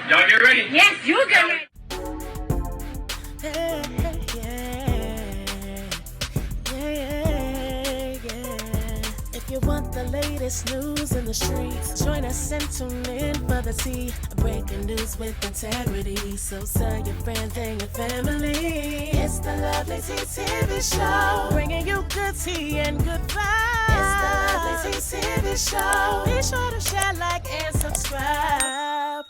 Y'all get ready? Yes, you get ready. If you want the latest news in the streets, join us and tune in for the tea. Breaking news with integrity. So tell your friends and your family. It's the Lovelyti TV show, bringing you good tea and good vibes. It's the Lovelyti TV show. Be sure to share, like, and subscribe.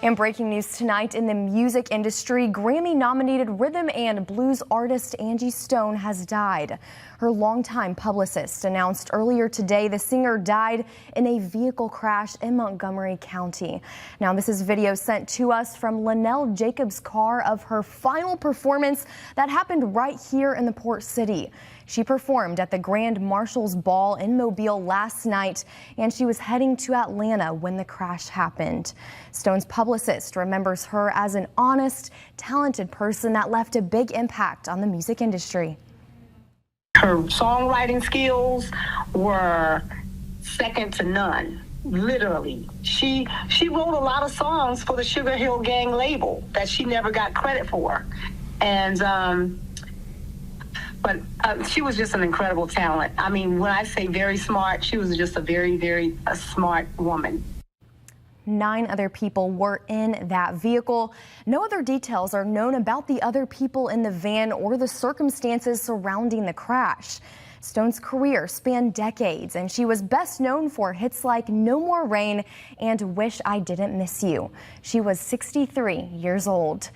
And breaking news tonight in the music industry, Grammy-nominated rhythm and blues artist Angie Stone has died. Her longtime publicist announced earlier today the singer died in a vehicle crash in Montgomery County. Now, this is video sent to us from Linnell Jacobs' car of her final performance that happened right here in the Port City. She performed at the Grand Marshals Ball in Mobile last night, and she was heading to Atlanta when the crash happened. Stone's publicist remembers her as an honest, talented person that left a big impact on the music industry. Her songwriting skills were second to none, literally. She wrote a lot of songs for the Sugar Hill Gang label that she never got credit for. And But she was just an incredible talent. I mean, when I say very smart, she was just a very, very smart woman. 9 other people were in that vehicle. No other details are known about the other people in the van or the circumstances surrounding the crash. Stone's career spanned decades, and she was best known for hits like No More Rain and Wish I Didn't Miss You. She was 63 years old.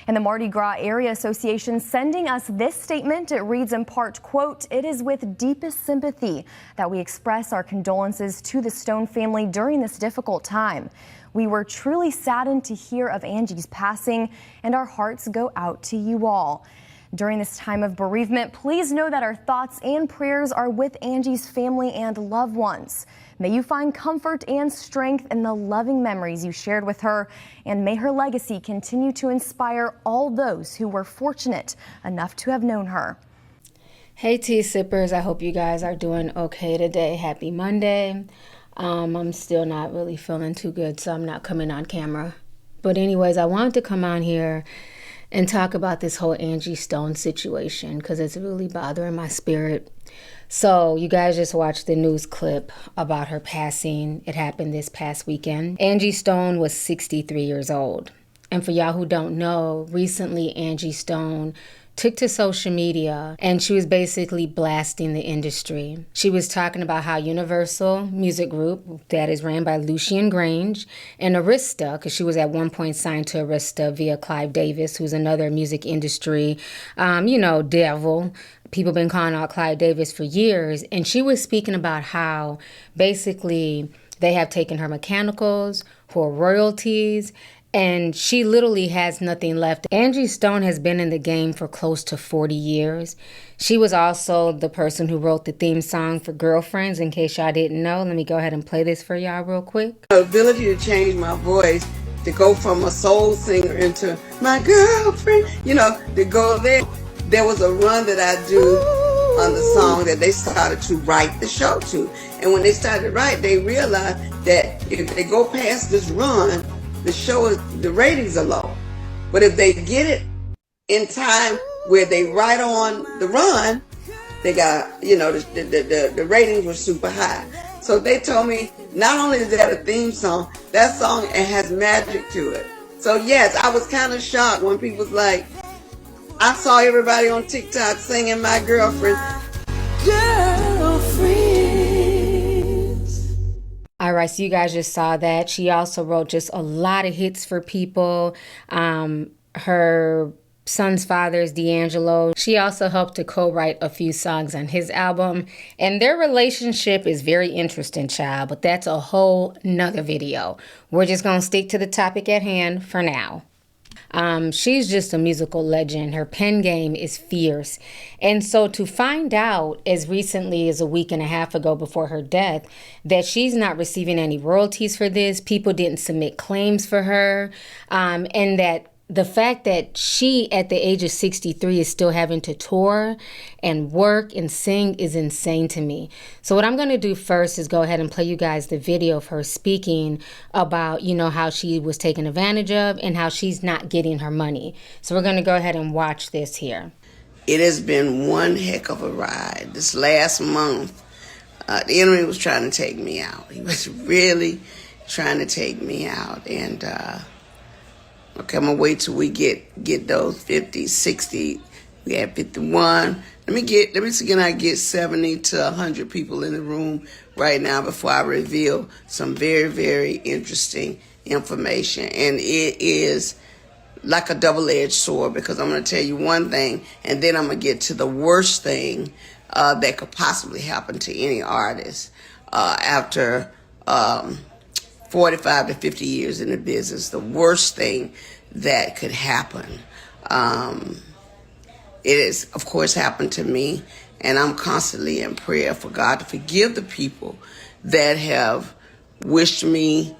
And the Mardi Gras Area Association sending us this statement. It reads in part, quote, "It is with deepest sympathy that we express our condolences to the Stone family during this difficult time. We were truly saddened to hear of Angie's passing, and our hearts go out to you all. During this time of bereavement, please know that our thoughts and prayers are with Angie's family and loved ones. May you find comfort and strength in the loving memories you shared with her, and may her legacy continue to inspire all those who were fortunate enough to have known her." Hey tea sippers, I hope you guys are doing okay today. Happy Monday. I'm still not really feeling too good, so I'm not coming on camera. But anyways, I wanted to come on here and talk about this whole Angie Stone situation because it's really bothering my spirit. So you guys just watched the news clip about her passing. It happened this past weekend. Angie Stone was 63 years old. And for y'all who don't know, recently Angie Stone took to social media and she was basically blasting the industry. She was talking about how Universal Music Group, that is ran by Lucian Grange, and Arista, because she was at one point signed to Arista via Clive Davis, who's another music industry, devil. People been calling out Clive Davis for years. And she was speaking about how basically they have taken her mechanicals, her royalties, and she literally has nothing left. Angie Stone has been in the game for close to 40 years. She was also the person who wrote the theme song for Girlfriends, in case y'all didn't know. Let me go ahead and play this for y'all real quick. The ability to change my voice, to go from a soul singer into my girlfriend, to go there. There was a run that I do on the song that they started to write the show to. And when they started to write, they realized that if they go past this run, the ratings are low. But if they get it in time where they write on the run, they got, the ratings were super high. So they told me, not only is that a theme song, that song, it has magic to it. So yes, I was kind of shocked when people was like, I saw everybody on TikTok singing My Girlfriend. All right, so you guys just saw that. She also wrote just a lot of hits for people. Her son's father is D'Angelo. She also helped to co-write a few songs on his album. And their relationship is very interesting, child, but that's a whole nother video. We're just going to stick to the topic at hand for now. She's just a musical legend. Her pen game is fierce. And so to find out as recently as a week and a half ago before her death that she's not receiving any royalties for this, people didn't submit claims for her, and that the fact that she, at the age of 63, is still having to tour and work and sing is insane to me. So what I'm going to do first is go ahead and play you guys the video of her speaking about, you know, how she was taken advantage of and how she's not getting her money. So we're going to go ahead and watch this here. It has been one heck of a ride. This last month, the enemy was trying to take me out. He was really trying to take me out. And, okay, I'm going to wait till we get those 50, 60. We had 51. Let me see, can I get 70 to 100 people in the room right now before I reveal some very, very interesting information. And it is like a double-edged sword, because I'm going to tell you one thing, and then I'm going to get to the worst thing that could possibly happen to any artist after 45 to 50 years in the business. The worst thing that could happen. It has, of course, happened to me, and I'm constantly in prayer for God to forgive the people that have wished me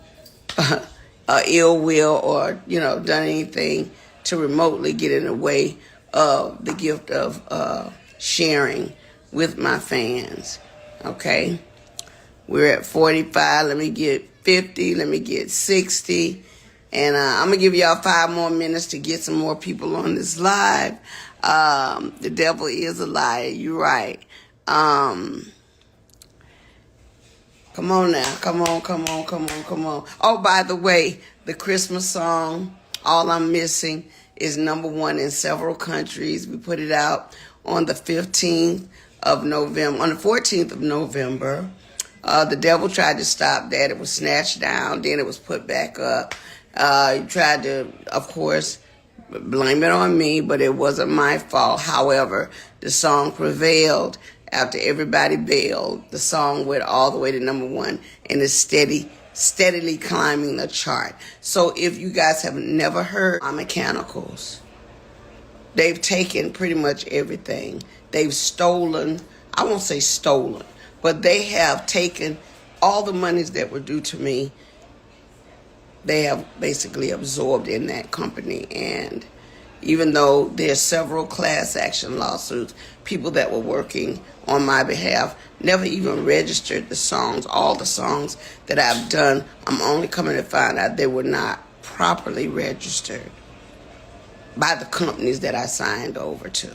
ill will, or, you know, done anything to remotely get in the way of the gift of sharing with my fans. Okay, we're at 45. Let me get 50. Let me get 60. And I'm going to give y'all 5 more minutes to get some more people on this live. The devil is a liar. You're right. Come on now. Come on. Oh, by the way, the Christmas song, All I'm Missing, is #1 in several countries. We put it out on the 15th of November. On the 14th of November, the devil tried to stop that. It was snatched down. Then it was put back up. He tried to, of course, blame it on me, but it wasn't my fault. However, the song prevailed. After everybody bailed, the song went all the way to #1 and is steadily climbing the chart. So if you guys have never heard My Mechanicals, they've taken pretty much everything. They've stolen, I won't say stolen, but they have taken all the monies that were due to me. They have basically absorbed in that company. And even though there's several class action lawsuits, people that were working on my behalf never even registered the songs. All the songs that I've done, I'm only coming to find out they were not properly registered by the companies that I signed over to.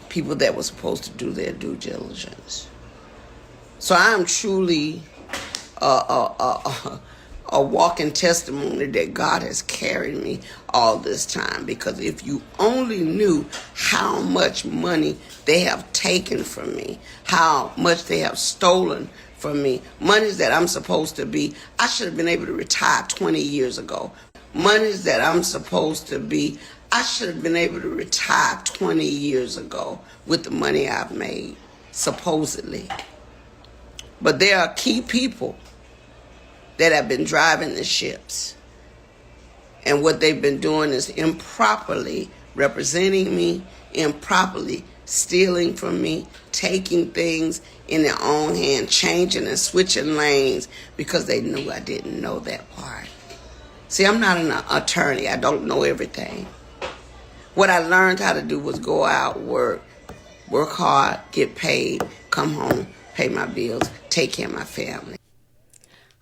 People that were supposed to do their due diligence. So I'm truly a walking testimony that God has carried me all this time. Because if you only knew how much money they have taken from me, how much they have stolen from me, monies that I'm supposed to be, I should have been able to retire 20 years ago. Monies that I'm supposed to be, I should have been able to retire 20 years ago with the money I've made, supposedly. But there are key people that have been driving the ships. And what they've been doing is improperly representing me, improperly stealing from me, taking things in their own hand, changing and switching lanes because they knew I didn't know that part. See, I'm not an attorney. I don't know everything. What I learned how to do was go out, work hard, get paid, come home, pay my bills, take care of my family.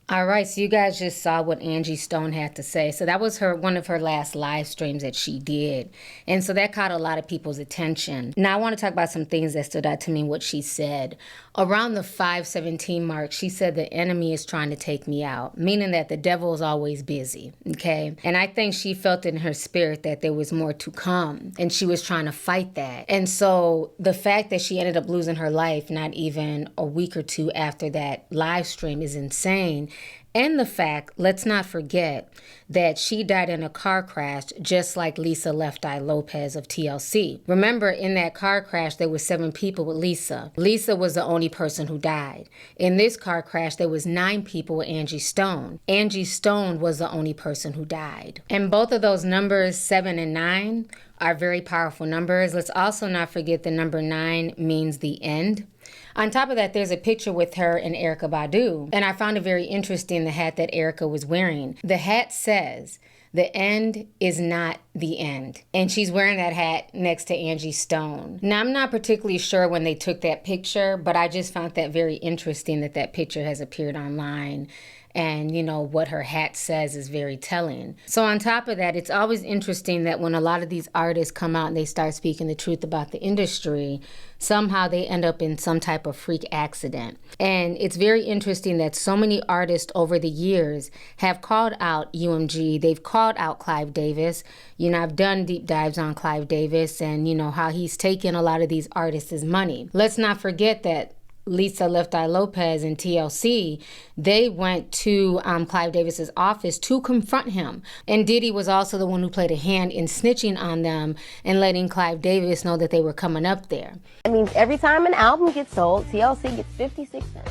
All right, so you guys just saw what Angie Stone had to say. So that was one of her last live streams that she did. And so that caught a lot of people's attention. Now I want to talk about some things that stood out to me, what she said. Around the 5:17 mark, she said the enemy is trying to take me out, meaning that the devil is always busy, okay? And I think she felt in her spirit that there was more to come, and she was trying to fight that. And so the fact that she ended up losing her life not even a week or two after that live stream is insane. And the fact, let's not forget, that she died in a car crash just like Lisa Left Eye Lopez of TLC. Remember, in that car crash, there were 7 people with Lisa. Lisa was the only person who died. In this car crash, there was 9 people with Angie Stone. Angie Stone was the only person who died. And both of those numbers, 7 and 9, are very powerful numbers. Let's also not forget the number 9 means the end. On top of that, there's a picture with her and Erykah Badu. And I found it very interesting, the hat that Erykah was wearing. The hat says, The end is not the end. And she's wearing that hat next to Angie Stone. Now, I'm not particularly sure when they took that picture, but I just found that very interesting that that picture has appeared online. And, you know, what her hat says is very telling. So on top of that, it's always interesting that when a lot of these artists come out and they start speaking the truth about the industry, somehow they end up in some type of freak accident. And it's very interesting that so many artists over the years have called out UMG. They've called out Clive Davis. You know, I've done deep dives on Clive Davis and, you know, how he's taken a lot of these artists' money. Let's not forget that Lovelyti Lopez and TLC, they went to Clive Davis's office to confront him. And Diddy was also the one who played a hand in snitching on them and letting Clive Davis know that they were coming up there. That means every time an album gets sold, TLC gets 56 cents.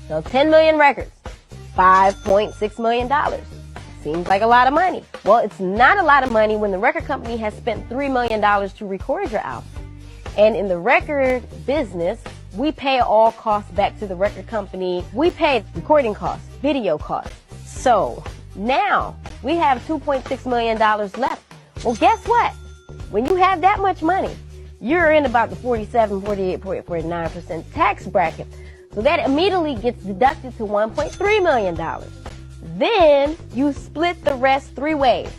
So 10 million records, $5.6 million. Seems like a lot of money. Well, it's not a lot of money when the record company has spent $3 million to record your album. And in the record business, we pay all costs back to the record company. We pay recording costs, video costs. So now we have $2.6 million left. Well, guess what? When you have that much money, you're in about the 47, 48, 49% tax bracket. So that immediately gets deducted to $1.3 million. Then you split the rest 3 ways.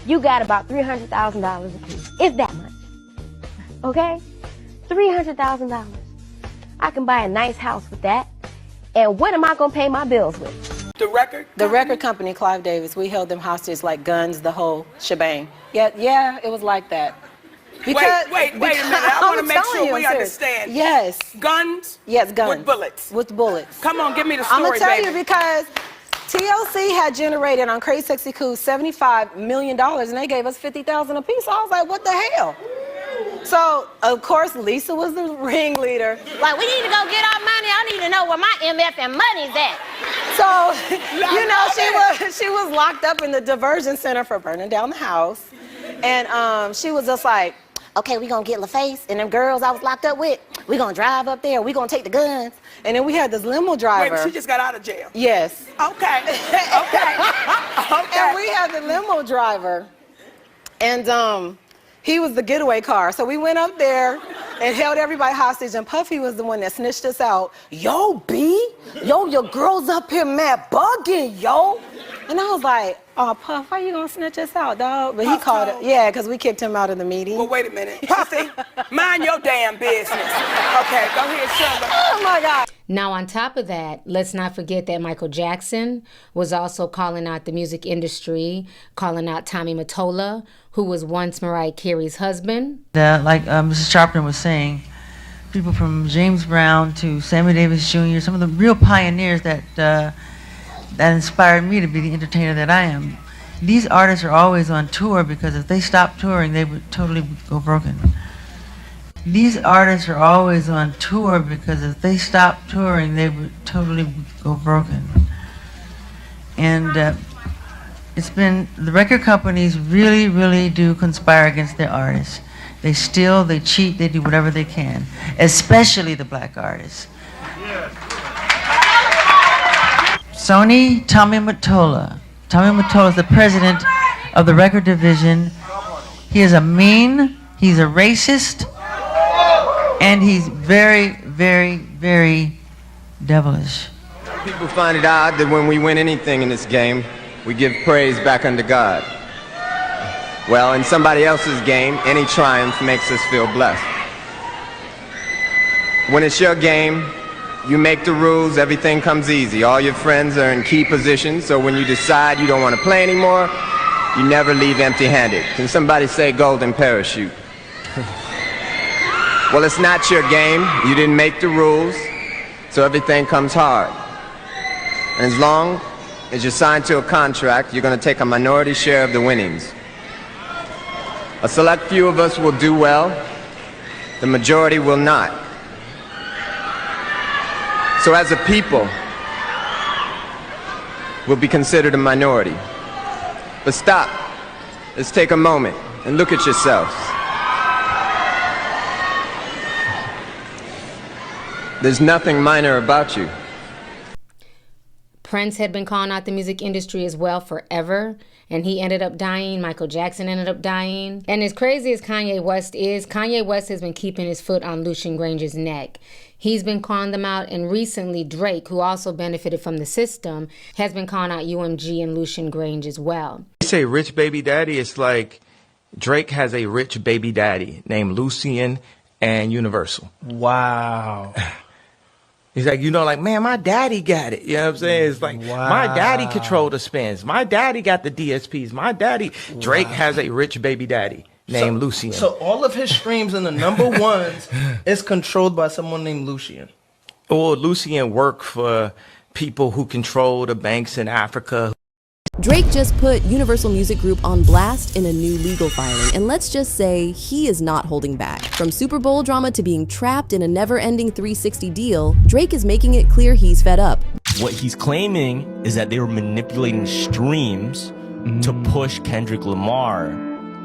You got about $300,000 a piece, if that much. Okay? $300,000. I can buy a nice house with that. And what am I going to pay my bills with? The record company, Clive Davis, we held them hostage like guns, the whole shebang. Yeah, it was like that. Because, wait a minute. I want to make sure we understand. Yes. Guns? Yes, guns. With bullets? With bullets. Come on, give me the story, I'm going to tell baby. you because TLC had generated on Crazy Sexy Cool $75 million and they gave us $50,000 a piece. So I was like, what the hell? So, of course, Lisa was the ringleader. Like, we need to go get our money. I need to know where my MF and money's at. So, you know, she was locked up in the diversion center for burning down the house. And she was just like, okay, we gonna get LaFace and them girls I was locked up with. We gonna drive up there. We gonna take the guns. And then we had this limo driver. Wait, she just got out of jail? Yes. Okay. And we had the limo driver. And he was the getaway car. So we went up there and held everybody hostage. And Puffy was the one that snitched us out. Yo, B, yo, your girl's up here mad bugging, yo. And I was like, oh, Puff, how you gonna snitch us out, dog? But he called it. Yeah, because we kicked him out of the meeting. Well, wait a minute. Puffy, mind your damn business. Okay, go ahead, Sugar. Oh, my God. Now, on top of that, let's not forget that Michael Jackson was also calling out the music industry, calling out Tommy Mottola, who was once Mariah Carey's husband. Like Mrs. Sharpton was saying, people from James Brown to Sammy Davis Jr., some of the real pioneers that inspired me to be the entertainer that I am. These artists are always on tour because if they stopped touring, they would totally go broken. These artists are always on tour because if they stopped touring, they would totally go broken. And it's been, the record companies really, really do conspire against their artists. They steal, they cheat, they do whatever they can, especially the black artists. Sony, Tommy Mottola. Tommy Mottola is the president of the record division. He is a mean, he's a racist, and he's very, very, very devilish. People find it odd that when we win anything in this game, we give praise back unto God. Well, in somebody else's game, any triumph makes us feel blessed. When it's your game, you make the rules, everything comes easy. All your friends are in key positions, so when you decide you don't want to play anymore, you never leave empty-handed. Can somebody say golden parachute? Well, it's not your game. You didn't make the rules, so everything comes hard. And as long as you're signed to a contract, you're going to take a minority share of the winnings. A select few of us will do well. The majority will not. So as a people, we'll be considered a minority. But stop. Let's take a moment and look at yourselves. There's nothing minor about you. Prince had been calling out the music industry as well forever, and he ended up dying. Michael Jackson ended up dying. And as crazy as Kanye West is, Kanye West has been keeping his foot on Lucian Grange's neck. He's been calling them out, and recently Drake, who also benefited from the system, has been calling out UMG and Lucian Grange as well. You say rich baby daddy, it's like Drake has a rich baby daddy named Lucian and Universal. Wow. He's like, like, man, my daddy got it. You know what I'm saying? It's like, my daddy controlled the spins. My daddy got the DSPs. My daddy. Drake has a rich baby daddy named Lucian. So all of his streams in the number ones is controlled by someone named Lucian. Or Lucian worked for people who control the banks in Africa. Drake just put Universal Music Group on blast in a new legal filing, and let's just say he is not holding back. From Super Bowl drama to being trapped in a never-ending 360 deal, Drake is making it clear he's fed up. What he's claiming is that they were manipulating streams to push Kendrick Lamar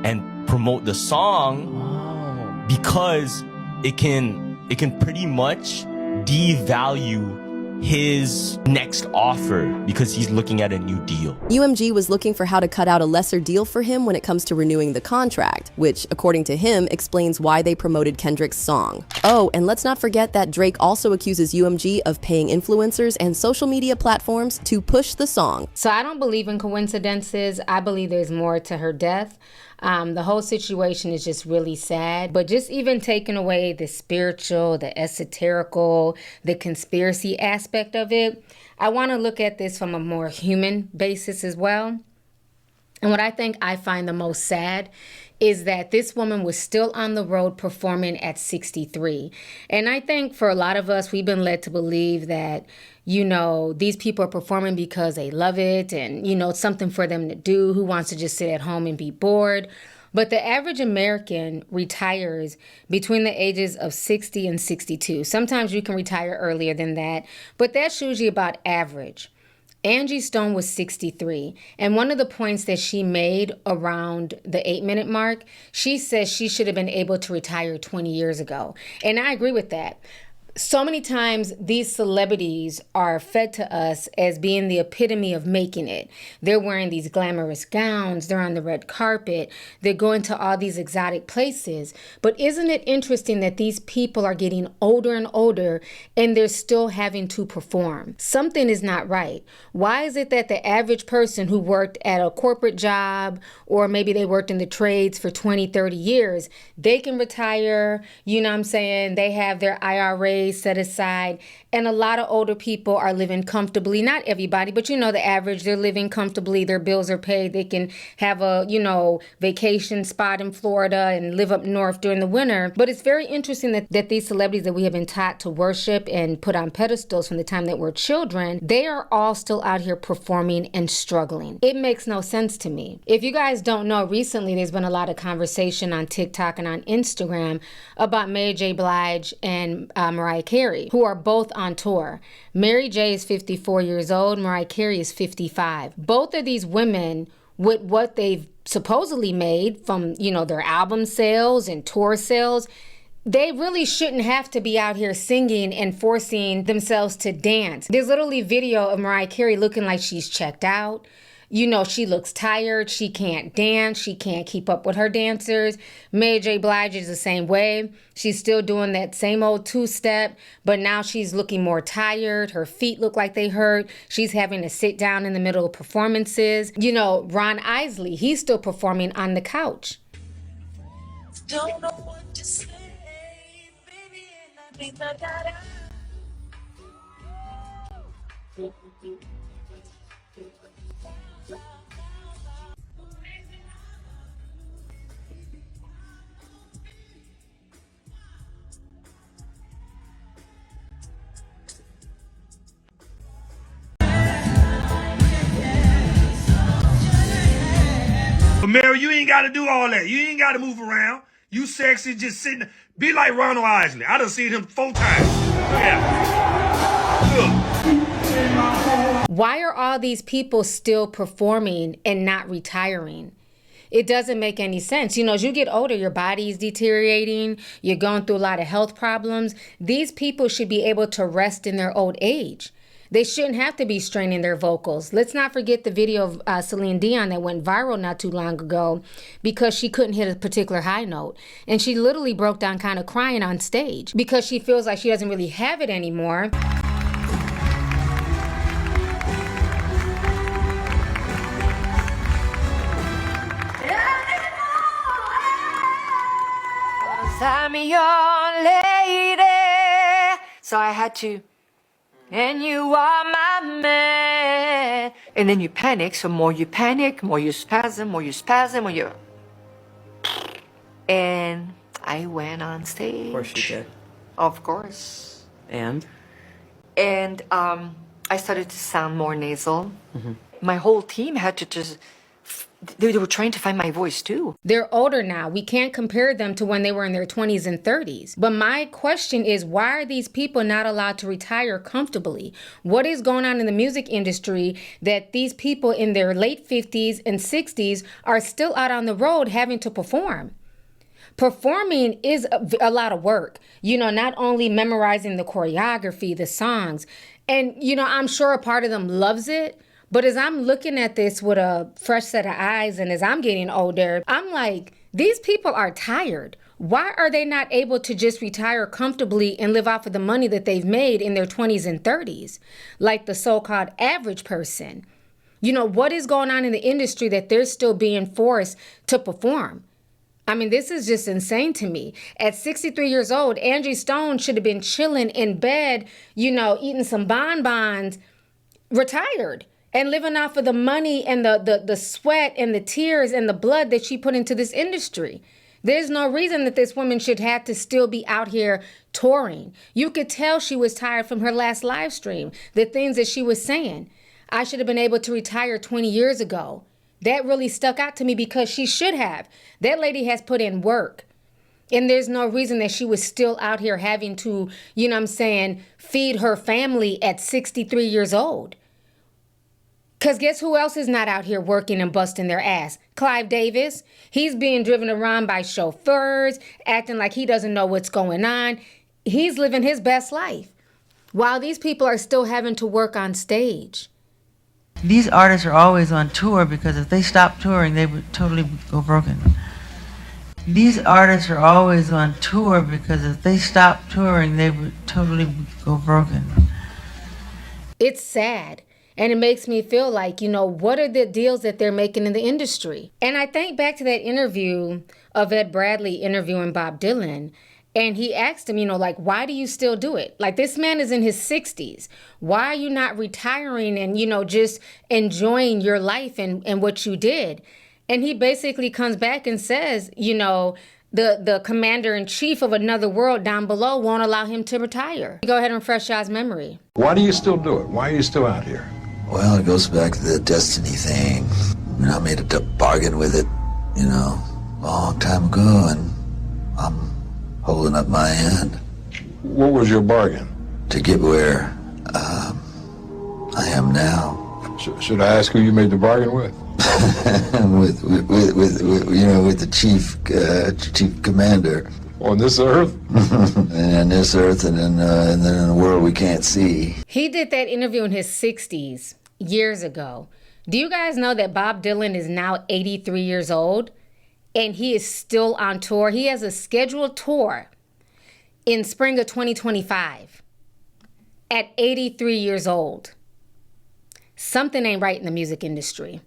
and promote the song because it can pretty much devalue his next offer because he's looking at a new deal. UMG was looking for how to cut out a lesser deal for him when it comes to renewing the contract, which, according to him, explains why they promoted Kendrick's song. Oh, and let's not forget that Drake also accuses UMG of paying influencers and social media platforms to push the song. So I don't believe in coincidences. I believe there's more to her death. The whole situation is just really sad, but just even taking away the spiritual, the esoterical, the conspiracy aspect of it, I want to look at this from a more human basis as well. And what I find the most sad is that this woman was still on the road performing at 63. And I think for a lot of us, we've been led to believe that, these people are performing because they love it and, it's something for them to do. Who wants to just sit at home and be bored? But the average American retires between the ages of 60 and 62. Sometimes you can retire earlier than that, but that's usually about average. Angie Stone was 63, and one of the points that she made around the 8-minute mark, she says she should have been able to retire 20 years ago. And I agree with that. So many times these celebrities are fed to us as being the epitome of making it. They're wearing these glamorous gowns, they're on the red carpet, they're going to all these exotic places. But isn't it interesting that these people are getting older and older and they're still having to perform? Something is not right. Why is it that the average person who worked at a corporate job, or maybe they worked in the trades for 20, 30 years, they can retire, they have their IRA set aside, and a lot of older people are living comfortably. Not everybody, but the average, they're living comfortably, their bills are paid, they can have a vacation spot in Florida and live up north during the winter. But it's very interesting that these celebrities that we have been taught to worship and put on pedestals from the time that we're children, they are all still out here performing and struggling. It makes no sense to me. If you guys don't know, recently there's been a lot of conversation on TikTok and on Instagram about Mary J. Blige and Mariah Carey, who are both on tour. Mary J. is 54 years old, Mariah Carey is 55. Both of these women, with what they've supposedly made from, their album sales and tour sales, they really shouldn't have to be out here singing and forcing themselves to dance. There's literally video of Mariah Carey looking like she's checked out. She looks tired. She can't dance. She can't keep up with her dancers. Mary J. Blige is the same way. She's still doing that same old two-step, but now she's looking more tired. Her feet look like they hurt. She's having to sit down in the middle of performances. Ron Isley, he's still performing on the couch. Don't know what to say, baby, and I think I got it. But Mary, you ain't got to do all that. You ain't got to move around. You sexy, just sitting. Be like Ronald Isley. I done seen him 4 times. Why are all these people still performing and not retiring? It doesn't make any sense. As you get older, your body is deteriorating. You're going through a lot of health problems. These people should be able to rest in their old age. They shouldn't have to be straining their vocals. Let's not forget the video of Celine Dion that went viral not too long ago because she couldn't hit a particular high note. And she literally broke down kind of crying on stage because she feels like she doesn't really have it anymore. I'm your lady, so I had to. And you are my man. And then you panic, so more you panic, more you spasm, more you... And I went on stage. Of course you did. Of course. And? And I started to sound more nasal. My whole team had to just... They were trying to find my voice too. They're older now. We can't compare them to when they were in their 20s and 30s. But my question is, why are these people not allowed to retire comfortably? What is going on in the music industry that these people in their late 50s and 60s are still out on the road having to perform? Performing is a lot of work. You know, not only memorizing the choreography, the songs, and, you know, I'm sure a part of them loves it. But as I'm looking at this with a fresh set of eyes and as I'm getting older, I'm like, these people are tired. Why are they not able to just retire comfortably and live off of the money that they've made in their 20s and 30s, like the so-called average person? You know, what is going on in the industry that they're still being forced to perform? I mean, this is just insane to me. At 63 years old, Angie Stone should have been chilling in bed, you know, eating some bonbons, retired, and living off of the money and the sweat and the tears and the blood that she put into this industry. There's no reason that this woman should have to still be out here touring. You could tell she was tired from her last live stream, the things that she was saying. I should have been able to retire 20 years ago. That really stuck out to me because she should have. That lady has put in work. And there's no reason that she was still out here having to, you know what I'm saying, feed her family at 63 years old. Because guess who else is not out here working and busting their ass? Clive Davis. He's being driven around by chauffeurs, acting like he doesn't know what's going on. He's living his best life, while these people are still having to work on stage. These artists are always on tour because if they stopped touring, they would totally go broken. These artists are always on tour because if they stopped touring, they would totally go broken. It's sad. And it makes me feel like, you know, what are the deals that they're making in the industry? And I think back to that interview of Ed Bradley interviewing Bob Dylan. And he asked him, you know, like, why do you still do it? Like, this man is in his 60s. Why are you not retiring and, you know, just enjoying your life and what you did? And he basically comes back and says, you know, the commander-in-chief of another world down below won't allow him to retire. Go ahead and refresh y'all's memory. Why do you still do it? Why are you still out here? Well, it goes back to the destiny thing. You know, I made a bargain with it, you know, a long time ago, and I'm holding up my end. What was your bargain? To get where I am now. Should I ask who you made the bargain with? with the chief commander. On this earth? And on this earth, and then in a world we can't see. He did that interview in his 60s, years ago. Do you guys know that Bob Dylan is now 83 years old? And he is still on tour. He has a scheduled tour in spring of 2025 at 83 years old. Something ain't right in the music industry.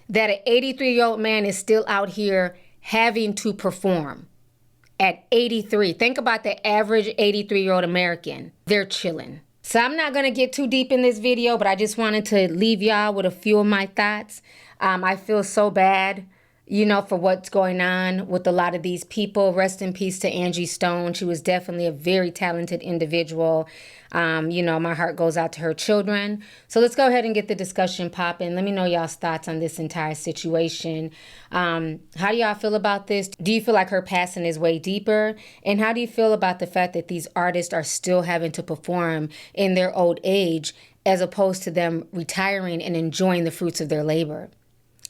That an 83-year-old man is still out here having to perform at 83. Think about the average 83-year-old American. They're chilling. So I'm not going to get too deep in this video, but I just wanted to leave y'all with a few of my thoughts. I feel so bad, you know, for what's going on with a lot of these people. Rest in peace to Angie Stone. She was definitely a very talented individual. You know, my heart goes out to her children. So let's go ahead and get the discussion popping. Let me know y'all's thoughts on this entire situation. How do y'all feel about this? Do you feel like her passing is way deeper? And how do you feel about the fact that these artists are still having to perform in their old age as opposed to them retiring and enjoying the fruits of their labor?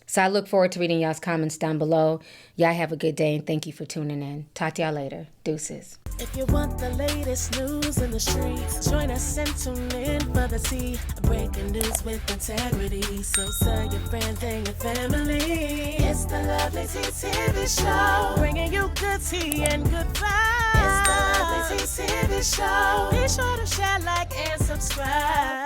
So I look forward to reading y'all's comments down below. Y'all have a good day and thank you for tuning in. Talk to y'all later. Deuces. If you want the latest news in the streets, join us and tune in for the tea. Breaking news with integrity. So tell your friends and your family. It's the Lovelyti TV show, bringing you good tea and good vibes. It's the Lovelyti TV show. Be sure to share, like, and subscribe.